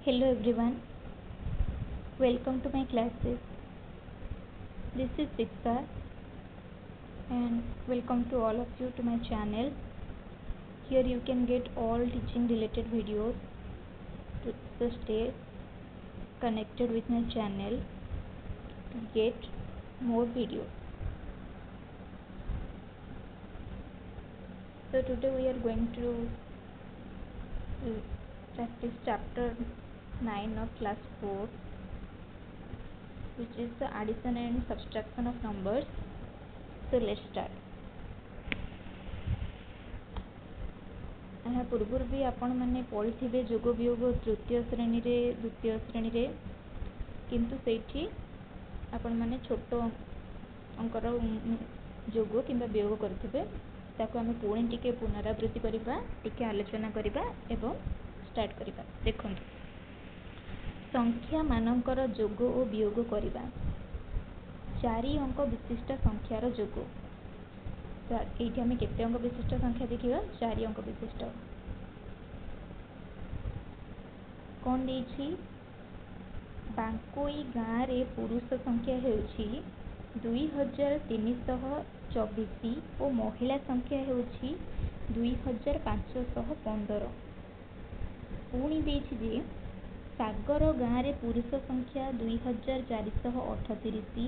Hello everyone, welcome to my classes. This is Diksha and welcome to all of you to my channel. Here you can get all teaching related videos. So stay connected with my channel to get more videos. So today we are going to practice chapter 9 of class 4, which is the addition and subtraction of numbers. So let's start. ଏହା ପୂର୍ବରୁ ବି ଆପଣମାନେ ପଢ଼ିଥିବେ ଯୋଗ ବିୟୋଗ ତୃତୀୟ ଶ୍ରେଣୀରେ ଦ୍ୱିତୀୟ ଶ୍ରେଣୀରେ, କିନ୍ତୁ ସେଇଠି ଆପଣମାନେ ଛୋଟ ଅଙ୍କର ଯୋଗ କିମ୍ବା ବିୟୋଗ କରିଥିବେ। ତାକୁ ଆମେ ପୁଣି ଟିକେ ପୁନରାବୃତ୍ତି କରିବା, ଟିକେ ଆଲୋଚନା କରିବା ଏବଂ ଷ୍ଟାର୍ଟ କରିବା। ଦେଖନ୍ତୁ, ସଂଖ୍ୟା ମାନଙ୍କର ଯୋଗ ଓ ବିୟୋଗ କରିବା। 4 ଅଙ୍କ ବିଶିଷ୍ଟ ସଂଖ୍ୟାର ଯୋଗ। ଏଇଠି ଆମେ କେତେ ଅଙ୍କ ବିଶିଷ୍ଟ ସଂଖ୍ୟା ଦେଖିବା? 4 ଅଙ୍କ ବିଶିଷ୍ଟ। କ'ଣ ଦେଇଛି? ବାଙ୍କୋଇ ଗାଁରେ ପୁରୁଷ ସଂଖ୍ୟା ହେଉଛି 2324 ଓ ମହିଳା ସଂଖ୍ୟା ହେଉଛି 2515। ପୁଣି ଦେଇଛି ଯେ ସାଗର ଗାଁରେ ପୁରୁଷ ସଂଖ୍ୟା 2438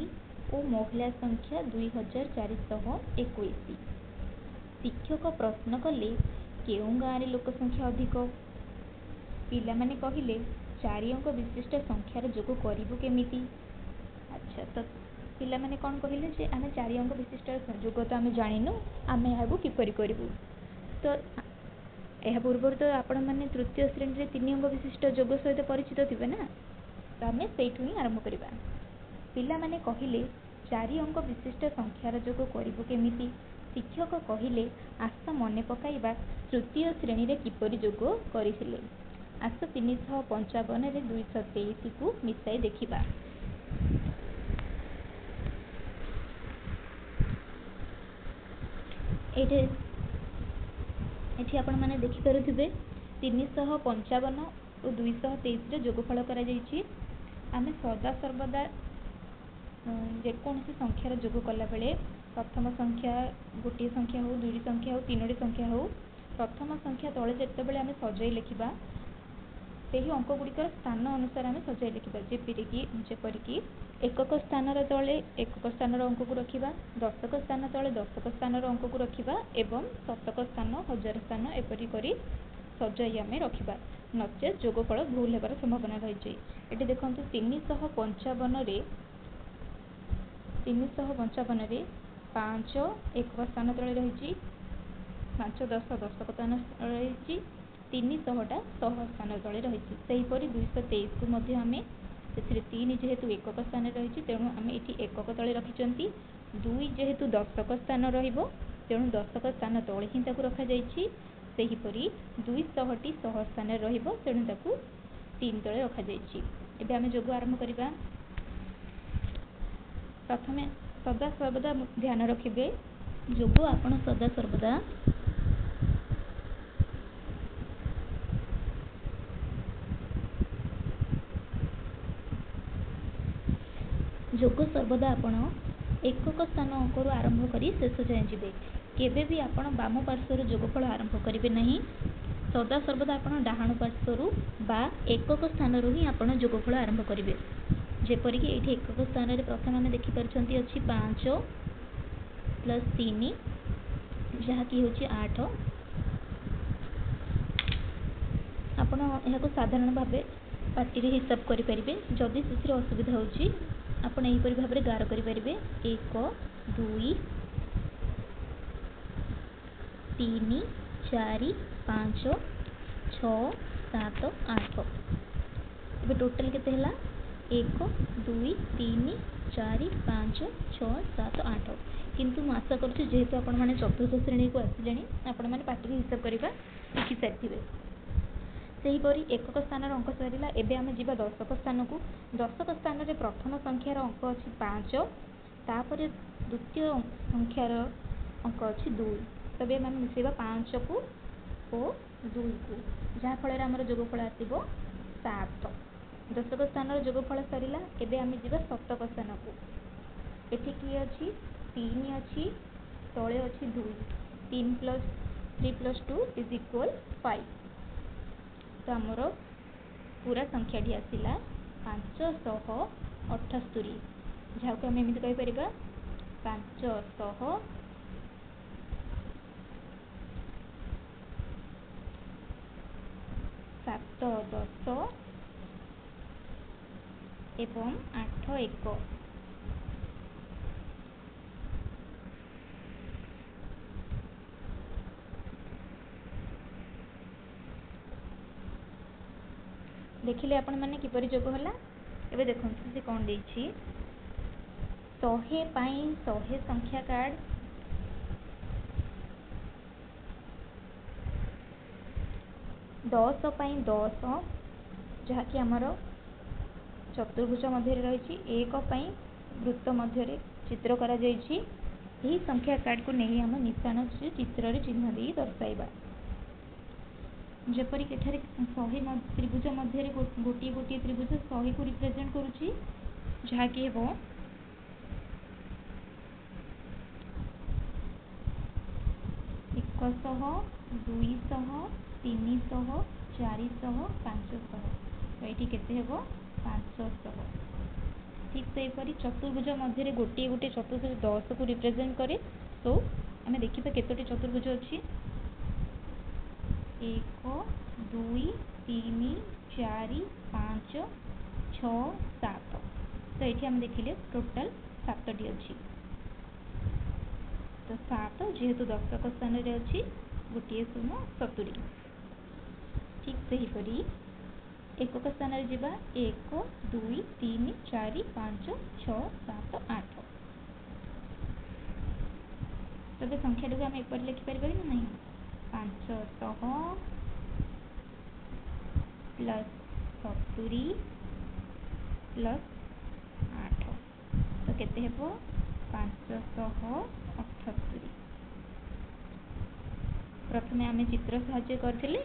ଓ ମହିଳା ସଂଖ୍ୟା 2421। ଶିକ୍ଷକ ପ୍ରଶ୍ନ କଲେ, କେଉଁ ଗାଁରେ ଲୋକ ସଂଖ୍ୟା ଅଧିକ? ପିଲାମାନେ କହିଲେ, 4 ଅଙ୍କ ବିଶିଷ୍ଟ ସଂଖ୍ୟାର ଯୋଗ କରିବୁ କେମିତି? ଆଚ୍ଛା, ତ ପିଲାମାନେ କ'ଣ କହିଲେ ଯେ ଆମେ 4 ଅଙ୍କ ବିଶିଷ୍ଟ ଯୋଗ ତ ଆମେ ଜାଣିନୁ, ଆମେ ଏହାକୁ କିପରି କରିବୁ? ତ ଏହା ପୂର୍ବରୁ ତ ଆପଣମାନେ ତୃତୀୟ ଶ୍ରେଣୀରେ 3 ଅଙ୍କ ବିଶିଷ୍ଟ ଯୋଗ ସହିତ ପରିଚିତ ଥିବେ ନା, ତ ଆମେ ସେଇଠୁ ହିଁ ଆରମ୍ଭ କରିବା। ପିଲାମାନେ କହିଲେ, 4 ଅଙ୍କ ବିଶିଷ୍ଟ ସଂଖ୍ୟାର ଯୋଗ କରିବୁ କେମିତି? ଶିକ୍ଷକ କହିଲେ, ଆସ ମନେ ପକାଇବା ତୃତୀୟ ଶ୍ରେଣୀରେ କିପରି ଯୋଗ କରିଥିଲେ। ଆସ 355ରେ 223କୁ ମିଶାଇ ଦେଖିବା। ଏଠି ଆପଣମାନେ ଦେଖିପାରୁଥିବେ 355 ଓ 223ର ଯୋଗଫଳ କରାଯାଇଛି। ଆମେ ସଦାସର୍ବଦା ଯେକୌଣସି ସଂଖ୍ୟାର ଯୋଗ କଲାବେଳେ ପ୍ରଥମ ସଂଖ୍ୟା, ଗୋଟିଏ ସଂଖ୍ୟା ହେଉ, ଦୁଇଟି ସଂଖ୍ୟା ହେଉ, ତିନୋଟି ସଂଖ୍ୟା ହେଉ, ପ୍ରଥମ ସଂଖ୍ୟା ତଳେ ଯେତେବେଳେ ଆମେ ସଜାଇ ଲେଖିବା, ସେହି ଅଙ୍କ ଗୁଡ଼ିକର ସ୍ଥାନ ଅନୁସାରେ ଆମେ ସଜାଇ ଲେଖିବା। ଯେପରିକି ଏକକ ସ୍ଥାନର ତଳେ ଏକକ ସ୍ଥାନର ଅଙ୍କକୁ ରଖିବା, ଦଶକ ସ୍ଥାନ ତଳେ ଦଶକ ସ୍ଥାନର ଅଙ୍କକୁ ରଖିବା ଏବଂ ଶତକ ସ୍ଥାନ, ହଜାର ସ୍ଥାନ ଏପରି କରି ସଜାଇ ଆମେ ରଖିବା। ନଚେତ୍ ଯୋଗଫଳ ଭୁଲ ହେବାର ସମ୍ଭାବନା ରହିଛି। ଏଠି ଦେଖନ୍ତୁ 355ରେ 5 ଏକକ ସ୍ଥାନ ତଳେ ରହିଛି, 5 10 ଦଶକ ସ୍ଥାନ ତଳେ ରହିଛି, 300ଟା 100 ସ୍ଥାନ ତଳେ ରହିଛି। ସେହିପରି 223କୁ ମଧ୍ୟ ଆମେ ସେଥିରେ 3 ଯେହେତୁ ଏକକ ସ୍ଥାନରେ ରହିଛି, ତେଣୁ ଆମେ ଏଠି ଏକକ ତଳେ ରଖିଛନ୍ତି। 2 ଯେହେତୁ ଦଶକ ସ୍ଥାନ ରହିବ, ତେଣୁ ଦଶକ ସ୍ଥାନ ତଳେ ହିଁ ତାକୁ ରଖାଯାଇଛି। ସେହିପରି 200ଟି 100 ସ୍ଥାନରେ ରହିବ, ତେଣୁ ତାକୁ 3 ତଳେ ରଖାଯାଇଛି। ଏବେ ଆମେ ଯୋଗ ଆରମ୍ଭ କରିବା। ପ୍ରଥମେ ସଦାସର୍ବଦା ଧ୍ୟାନ ରଖିବେ, ଯୋଗ ଆପଣ ସଦାସର୍ବଦା ଆପଣ ଏକକ ସ୍ଥାନ ଅଙ୍କରୁ ଆରମ୍ଭ କରି ଶେଷ ଯାଏଁ ଯିବେ। କେବେ ବି ଆପଣ ବାମ ପାର୍ଶ୍ୱରୁ ଯୋଗଫଳ ଆରମ୍ଭ କରିବେ ନାହିଁ। ସଦାସର୍ବଦା ଆପଣ ଡାହାଣ ପାର୍ଶ୍ୱରୁ ବା ଏକକ ସ୍ଥାନରୁ ହିଁ ଆପଣ ଯୋଗଫଳ ଆରମ୍ଭ କରିବେ। ଯେପରିକି ଏଇଠି ଏକକ ସ୍ଥାନରେ ପ୍ରଥମେ ଆମେ ଦେଖିପାରୁଛନ୍ତି ଅଛି 5 + 3, ଯାହାକି ହେଉଛି 8। ଆପଣ ଏହାକୁ ସାଧାରଣ ଭାବେ ପାଟିରେ ହିସାବ କରିପାରିବେ। ଯଦି ସେଥିରେ ଅସୁବିଧା ହେଉଛି, ଆପଣ ଏହିପରି ଭାବରେ ଗାର କରିପାରିବେ। 1 2 3 4 5 6 7 8। ଏବେ ଟୋଟାଲ କେତେ ହେଲା? 1 2 3 4 5 6 7 8। କିନ୍ତୁ ମୁଁ ଆଶା କରୁଛି ଯେହେତୁ ଆପଣମାନେ ଚତୁର୍ଥ ଶ୍ରେଣୀକୁ ଆସିଲେଣି, ଆପଣମାନେ ପାଟିରେ ହିସାବ କରିବା ଶିଖି ସାରିଥିବେ। ସେହିପରି ଏକକ ସ୍ଥାନର ଅଙ୍କ ସରିଲା। ଏବେ ଆମେ ଯିବା ଦଶକ ସ୍ଥାନକୁ। ଦଶକ ସ୍ଥାନରେ ପ୍ରଥମ ସଂଖ୍ୟାର ଅଙ୍କ ଅଛି 5, ତାପରେ ଦ୍ୱିତୀୟ ସଂଖ୍ୟାର ଅଙ୍କ ଅଛି 2। ତେବେ ଆମେ ମିଶାଇବା 5କୁ ଓ 2କୁ, ଯାହାଫଳରେ ଆମର ଯୋଗଫଳ ଆସିବ सात। दशक स्थान जोगफल सरला। एबे आमे जिबा शतक स्थान को। एठी कि अछि 3 अछि, तळे अछि 2। 3 + 3 + 2 = 5। तो हमर पूरा संख्याटी आसिला 578, जहाँ को आम एमती कहीपर 500 7 10 एवं 8 1। देखिले आपण माने किपरि जोग होला। एबे देखंतु से कोन देछि 100 पाई 100 संख्या कार्ड, 10 पाई 10, जहा कि हमर चतुर्भुज मध्य रही। 1 पाई वृत्त मध्य चित्र करा जायछि। यही संख्या कार्ड को नहीं हम निशान चित्र रे चिन्ह दे दर्शाइबा। जपरि एठारे 100 त्रिभुज मध्य गोटी गोटी त्रिभुज 100 को रिप्रेजेंट करूची, जहा कि हेबो 100 200 300 400 500। तो ये केते हेबो 500। ठीक सेपरी चतुर्भुज मध्य गोटे गोटे चतुर्भुज 10 को रिप्रेजेंट करे। तो आम देखिए केतोटी चतुर्भुज अच्छी 1 2 3 4 5 6 7। तो ये आम देखिले टोटाल 7टी अच्छी। तो 7 जेहेतु दशक स्थान रे अच्छी गोटे 0 70। ठीक सेहीपरि एकक स्थान रे जिबा 1 2 3 4 5 6 7 8। तबे संख्याटी को आम एक लिखिपर ना नहीं 500 प्लस 70 प्लस 8। तो केते हेबो 578। प्रथमे आमे चित्र साहाय्य करथिले,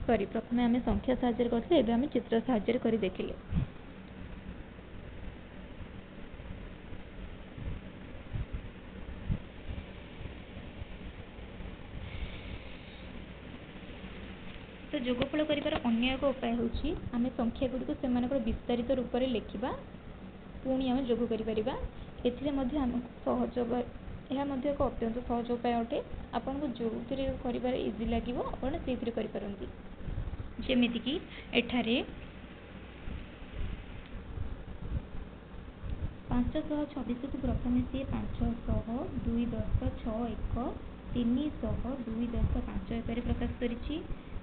सॉरी प्रथमे आमे संख्या साहाय्य करथिले, एबे आमे चित्र साहाय्य करि देखिले। तो जोगफल करिवार अन्य एक उपाय होछि आमे संख्या गुडी को सेमानकर विस्तारित रूप रे लेखिबा, पुणी आमे जोग करि परिबा। एथिले मध्ये हम सहज यह मध्ये एक अत्यंत सहज उपाय अटे। आपन को जोथिरे करिवार इजी लागिवो आपण सेथिरे करि परंती। जेमिति कि एठारे 526 को प्रथमे से 500 2 10 6 1 300 2 10 5 1 रे प्रकाश करिछि।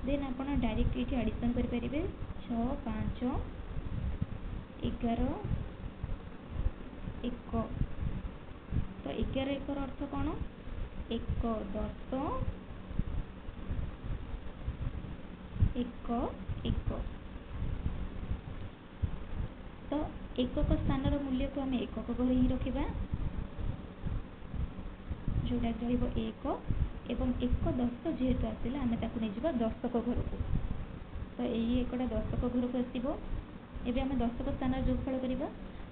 देन आपण डायरेक्ट ये एडिशन करि परिबे 6 5 11 1। तो 11 1 अर्थ कौन 1 10 1 1। तो एकक स्थान मूल्य को आम एकक घर ही रखा, जोटा रहिबो 1 एवं 1 10 जेहेतु आसिला आमे ताकू नै जिबा दशक घर को। तो यही एकटा दशक घर को आसीबो। एबे आमे दशक स्थान जोगफल करिबा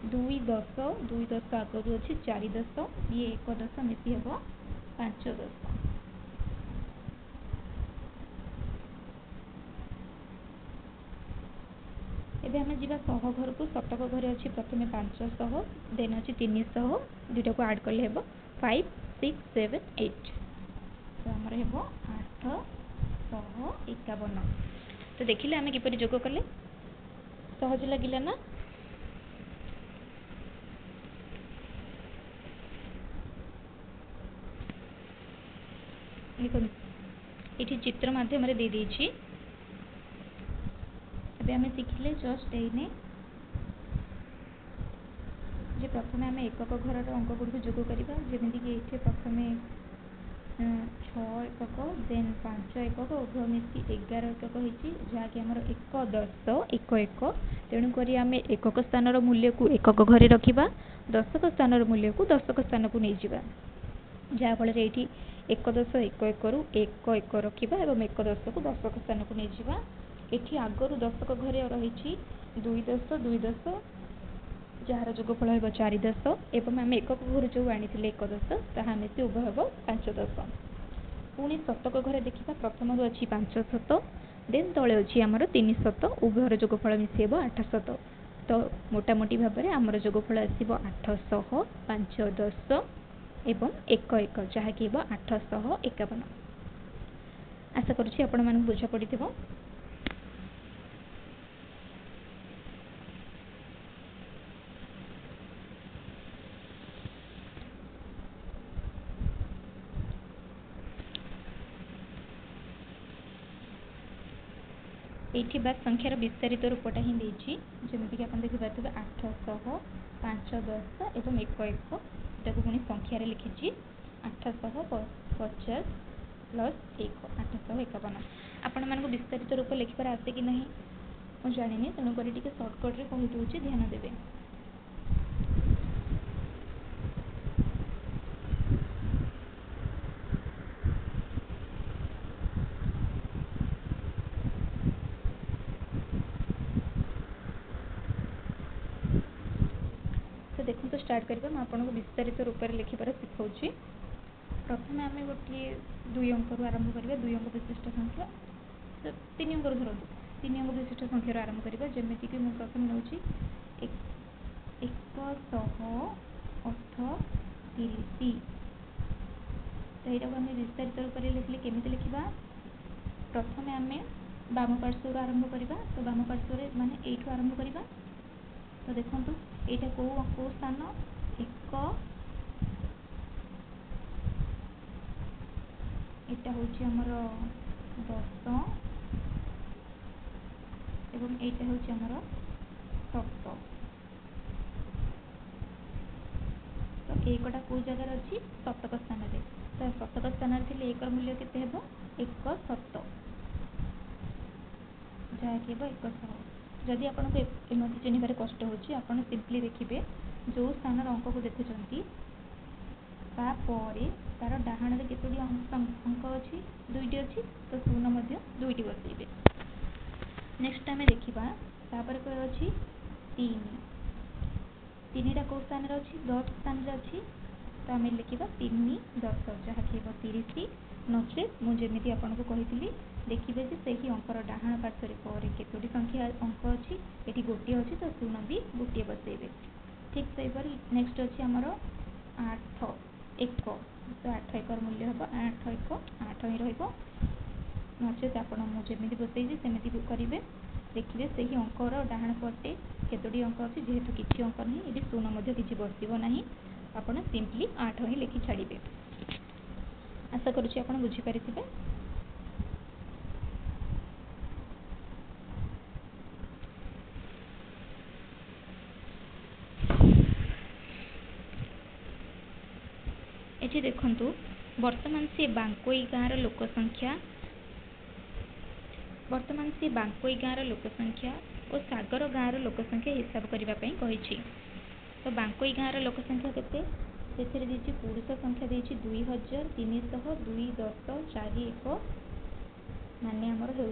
2 10 2 10 आगु अछि 4 10 ये 1 10 मिसी हेबो 5 10। एबे आमे जिबा 100 घर को शतक घर अछि प्रथमे 500 देन अछि 300 दुटा को ऐड करले हेबो 5 6 7 8। तो हमर हेबो 851। तो देखिले आमे किपरि जोग करले सहज लागिला ना। ये चित्र माध्यम दे देछि। एबे आमे शिखिले जस्ट एने जे प्रथमे आमे एकक घर अंक गुडी जोग करिबा। जेमिति कि एठे प्रथमे 6 एकक देन 5 एकक उभय मिसी 11 एकक होइछि, जहा कि हमर 1 10 1 1। तेणु करी आमे एकक स्थान मूल्य को एकक घरे रखिबा, दशक स्थान मूल्य को दशक स्थान को नै जिबा। जहा फल रे एठी 1 10 1 1 रु 1 1 रखिबा एवं 1 10 को दशक स्थान को नै जिबा। एठी आगरू दशक घरे रही 2 10 जार जोगफल हे 4 10 एवं आम एकक घर जो आनी 1 10 ताहा मिसी उभय हम 5 10। पुणी शतक घरे देखा प्रथम अच्छी 5 शत देन तले अच्छी आमर 3 शत उभयर जोगफल मिसी हम 8 शत। तो मोटामोटी भाव में आमर जोगफल आसब 800 5 10 एवं 1 1 जहाँकि 851। आशा करुँची आपण मानक बुझा पड़ी। ये बात संख्यार विस्तारित रूपटा ही जमीक आप देखिए 800 5 10 एवं 1 1 इटाक पुणी संख्यार लिखी 850 प्लस 1 851। आपण मानक विस्तारित रूप लिखार आसे कि नहीं मुझे जानी तेणुक सर्टकट्रे कहीदे ध्यान देवे। तो देखो तो स्टार्ट करबा मैं आपको विस्तारित रूप में लिखार शिखाऊँ। प्रथम आम गोटे 2 अंक आरंभ करवा 2 अंक विशिष्ट संख्या 3 अंक धरतु 3 अंक विशिष्ट संख्यार आरंभ करवा जमीक मुझे प्रथम नौ 138। तो यहाँ आम विस्तारित रूप में लिखले केमी लिखा प्रथम आम बाम पार्श्वर आरंभ करवा। तो बाम पार्श्वर माने यू आरंभ करवा। तो देखो यहाँ कौ स्थान 1 एटा हूँ आमर 10 एवं एटा हूँ आमर 7। तो एकटा कौ जगार अच्छी शतक स्थान में। तो शतक स्थान थे 1 मूल्य केते हेबो 1 7 जहाँकि 100। जदि आपको एमती चिन्हबार कष्ट होची आपन सिंपली देखिए जो स्थान अंक को देखुंत तार डाहाण में केतोटी अंक अच्छी 2टी अच्छी। तो शून्य मध्य 2टी बसइबे। नेक्स्ट आम देखा तापर कौन अच्छी 3टा कौ स्थान अच्छी 10 स्थान अच्छी। तो आम लिखा 3 10 जहाँकि 30 नचे मुझे आपको कही देखिए से ही अंकर डाहाण पार्श्वर पर केतोटी संख्या अंक अच्छी ये गोटे अच्छी। तो शून्य भी गोटे बसइबे। ठीक से नेक्स्ट अच्छी आमर 8 1। तो 8 1 मूल्य हम 8 1 8 ही रचेत आपड़ मुझे बसई सेमती करेंगे देखिए से ही अंकर डाहाण पटे केतोटी अंक अच्छी जेहेतु किसी अंक नहीं ये शून्य किसी बसब ना आपड़ सिंपली 8 ही लिखि छाड़े। आशा करुँची आप बुझीपारे। ये देखु वर्तमान से बांकोई गाँव लोक संख्या लोक संख्या और सागर गाँव लोक संख्या हिसाब करने कही। तो बांकोई गाँव लोक संख्या केते से पुरुष संख्या 2300 2 10 4 1 माने आमर हो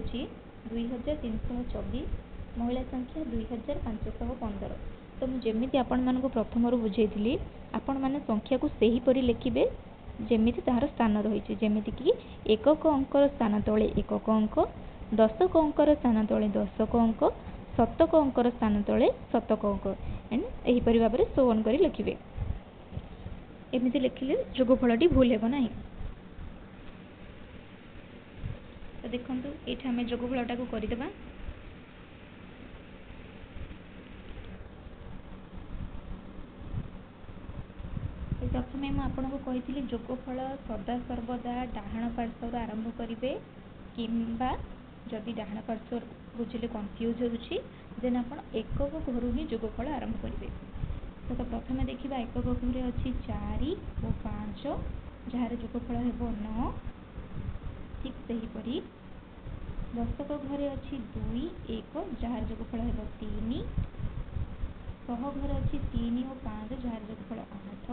2324 महिला संख्या 2515। तो मुझे आपण मानक प्रथम बुझेली आपण माने संख्या को सही परी लिखिबे जेमिति तार स्थान रही जेमिति कि एकक अंकर स्थान तले एकक अंक 10 अंकर स्थान तले 10 अंक 7 अंकर स्थान तले 7 अंक एंड एहीपरि भाव में सो ऑन करी लिखिबे। एमिति लिखिले जोगफलटी भूल हेबो नाही। तो देखंतु एठा हमें जोगफलटा को करिदेबा। प्रथम मुझे कही जोगफल सदा सर्वदा डाहाण पार्श्वर आरंभ करेंगे किंबा जदि डाहाण पार्श्वर बुझे कन्फ्यूज होदेन आप एकक घर ही जोगफल आरंभ करेंगे। तो प्रथम देखा एकक घरे अच्छी 4 और 5 जार जोगफल हो 9। ठीक सेहीपरि दशक घरे अच्छी 2 1 जार जोगफल हो 3। 100 घरे अच्छी 3 और 5 जार जोगफल 8।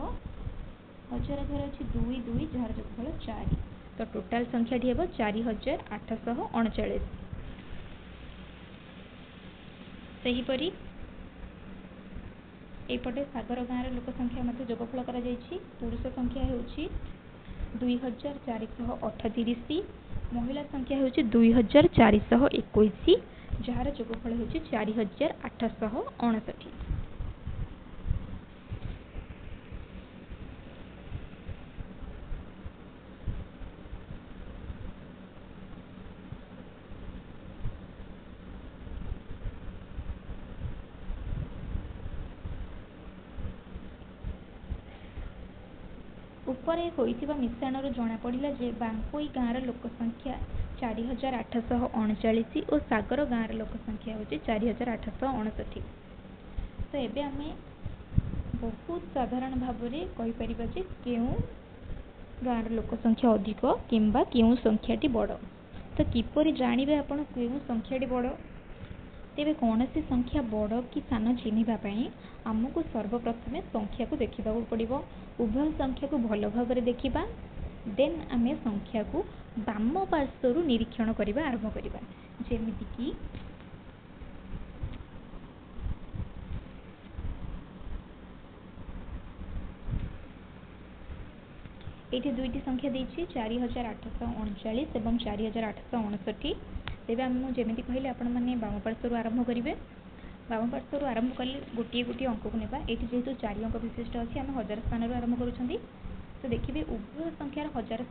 1000 घरे अच्छी 2 2 जार जोगफल 4। तो टोटाल संख्याटी हे 4839। सेहीपरि एपटे सागर गाँव लोक संख्या मध्य जोगफल करा जायछि। पुरुष संख्या होउछि 2438, महिला संख्या होउछि 2421, जार जोगफल होउछि 4859। उपरे होइतिबा मिश्रणरू जना पड़िला जे बांकोई गाँव लोक संख्या 4839 और सागर गाँव लोक संख्या होची 4859। तो एबे आमे बहुत साधारण भाव में कहि परिबा जे केउ गाँव लोक संख्या अधिक किंबा केउ संख्याटी बड़। तो किपरि जानिबे आपण केउ संख्याटी बड़? तेबे कौनसी संख्या बड़ कि सान चिन्हिबा पई आमको सर्वप्रथमे संख्या को देखिबा पड़िबो। उभय संख्या को भल भाव देखिबा, देन आमे संख्या को बाम पार्श्वरू निरीक्षण करिबा आरंभ करिबा। जेमिति कि एठी दुईटी संख्या देछि 4839 एवं 4859। तेबे हम जेमिति कहले आपण माने बाम पार्श्वरू आरंभ करिवे। बाम पार्श्वरू आरंभ कले गोटे गोटे अंक को नेबा। एठी जेहेतु 4 अंक विशिष्ट अछि हम हजार स्थान रो आरंभ करूछंती। तो देखिबे उभय संख्यार हजार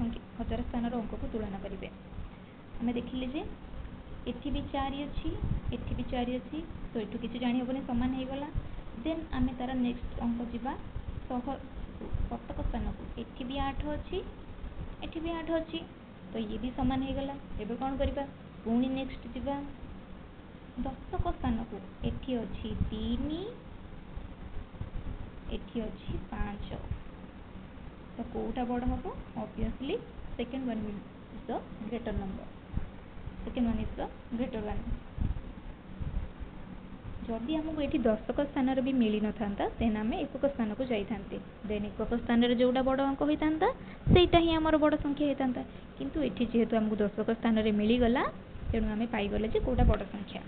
स्थान रो अंक को तुलना करिवे। हमें देखिले जे एठी भी 4 अछि, एठी भी 4 अछि। तो एठू किछि जानि होबने समान हे गला। देन आमे तार नेक्स्ट अंक जिबा शतक स्थान को। एठी भी 8 अछि, एठी भी 8 अछि। तो ये भी समान हे गला। एबे कोन करिबा? पुणी नेक्स्ट जिबा दशक स्थान को। एठी अछि 3, एठी अछि 5। तो कोटा बड़ हबो? Obviously second one is the greater number. Second one is the greater one. जदि हमको एठी दशक स्थान भी मिली न थांता देन आमे एकक स्थान को जाई थांते। देन एकक स्थान रे जोडा बड़ अंक होई थांता सेटा ही हमर बड़ संख्या होई थांता। किंतु एठी जेहेतु हमको दशक स्थान रे मिली गला तेणु आमे पाई गले जे कोटा बड़ संख्या।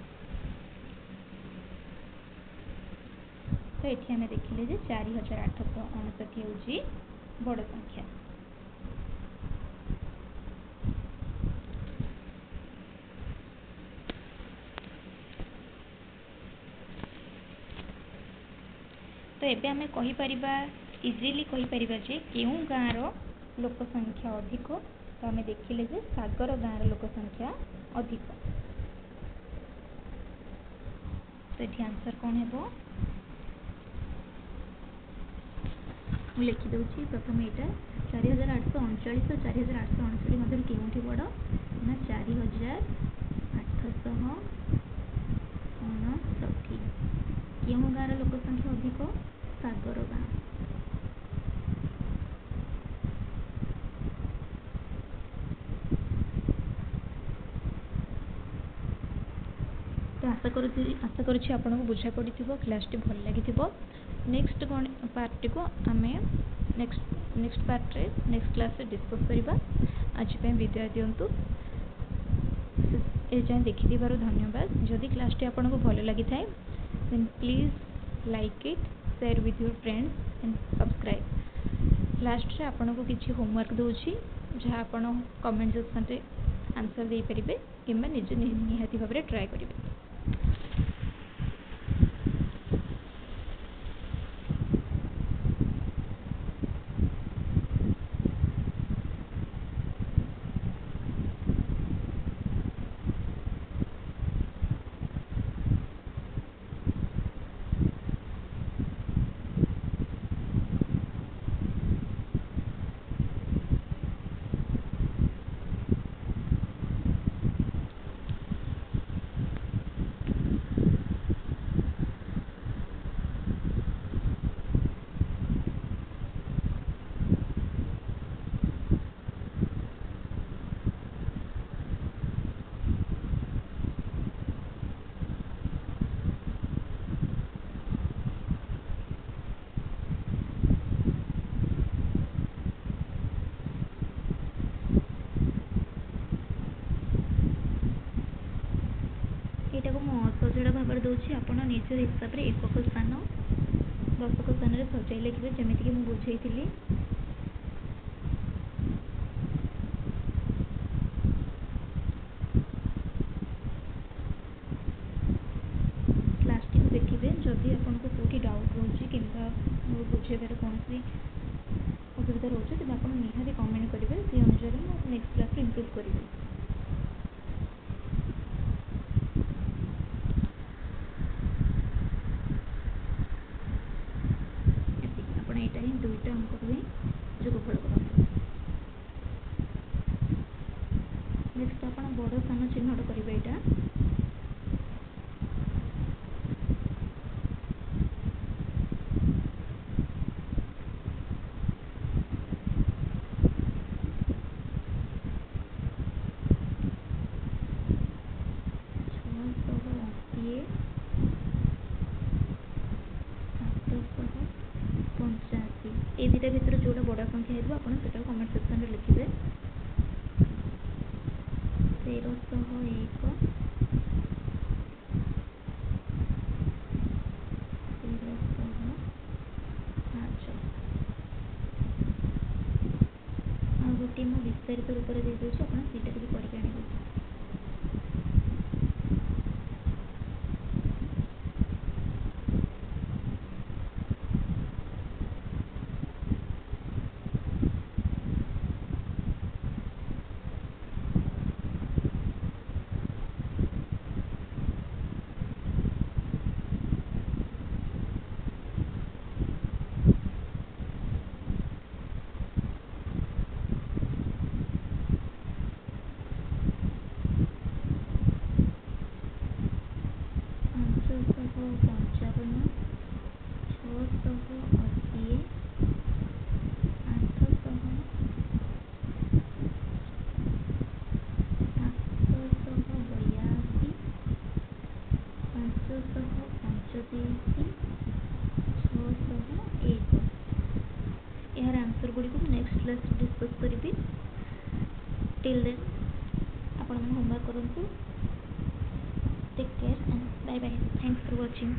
तो एठी हमें देखिले जे 4859 होउची बड़ संख्या। तो एबे हमें कहि परिबा इजीली कहि परिबा जे केउ गाँव रो लोक संख्या अधिक। तो हमें देखिले जे सागर गाँव रो लोक संख्या अधिक। तो एठी आंसर कोन हेबो? मु लिखि दउची प्रथम एटा 4839 और 4869 मध्य केउठी बड़ ना 4859। केउ गाँव रो लोक संख्या अधिक? सागर गाँव। तो आशा करुछि आपनको बुझा पड़िथिबो, क्लास टी भल लागिथिबो। नेक्स्ट पार्ट को आमे नेक्स्ट पार्ट रे नेक्स्ट क्लास रे डिस्कस करिबा। आज पे विदाय दियंतु। ए जाय देखिथिबारु धन्यवाद। जदि क्लास टी आपनको भल लागि थाए then please like it, share with your friends and subscribe. Last रे आपनको किछि होमवर्क दोछि जहा आपण कमेंट सेक्शन रे आंसर दे परिबे किंबा निजे निहाती भाबरे ट्राई करिवे। ସଜଡ଼ା ଭାବରେ ଦେଉଛି। ଆପଣ ନିଜ ହିସାବରେ ଏକକ ସ୍ଥାନ ଦଶକ ସ୍ଥାନରେ ସଜାଇ ଲେଖିବେ ଯେମିତିକି ମୁଁ ବୁଝେଇଥିଲି। କ୍ଲାସ୍ଟିକୁ ଦେଖିବେ, ଯଦି ଆପଣଙ୍କୁ କେଉଁଠି ଡାଉଟ୍ ରହୁଛି କିମ୍ବା ମୋର ବୁଝେଇବାରେ କୌଣସି ଅସୁବିଧା ରହୁଛି ତେବେ ଆପଣ ନିହାତି କମେଣ୍ଟ କରିବେ। ସେହି ଅନୁସାରେ ମୁଁ ନେକ୍ସଟ କ୍ଲାସ୍ରେ ଇମ୍ପ୍ରୁଭ୍ କରିବି। ଆପଣ ଏଇଟା ହିଁ 2ଟା ଅଙ୍କରୁ ହିଁ ଯୋଗଫଳ କରନ୍ତୁ। ନେକ୍ସଟ ଆପଣ ବଡ଼ ସ୍ଥାନ ଚିହ୍ନଟ କରିବେ। ଏଇଟା এই দুইটা ভিতରୁ ଯେଉଁଟା ବଡ଼ ସଂଖ୍ୟା ହେଇଥିବ ଆପଣ ସେଟାକୁ କମେଣ୍ଟ ସେକ୍ସନରେ ଲିଖିବେ। 1301 1305। ଆଉ ଗୋଟିଏ ମୁଁ ବିସ୍ତାରିତ ରୂପରେ ଦେଇଦେଉଛି, ଆପଣ ସେଇଟାକୁ ବି କରିକି ଆଣିବେ। ଏହାର ଆନ୍ସର ଗୁଡ଼ିକୁ ମୁଁ ନେକ୍ସଟ କ୍ଲାସ୍ରେ ଡିସ୍କସ୍ କରିବି। ଟିଲ୍ ଦେନ୍ ଆପଣମାନେ ହୋମୱାର୍କ କରନ୍ତୁ। Take care and bye bye. Thanks for watching.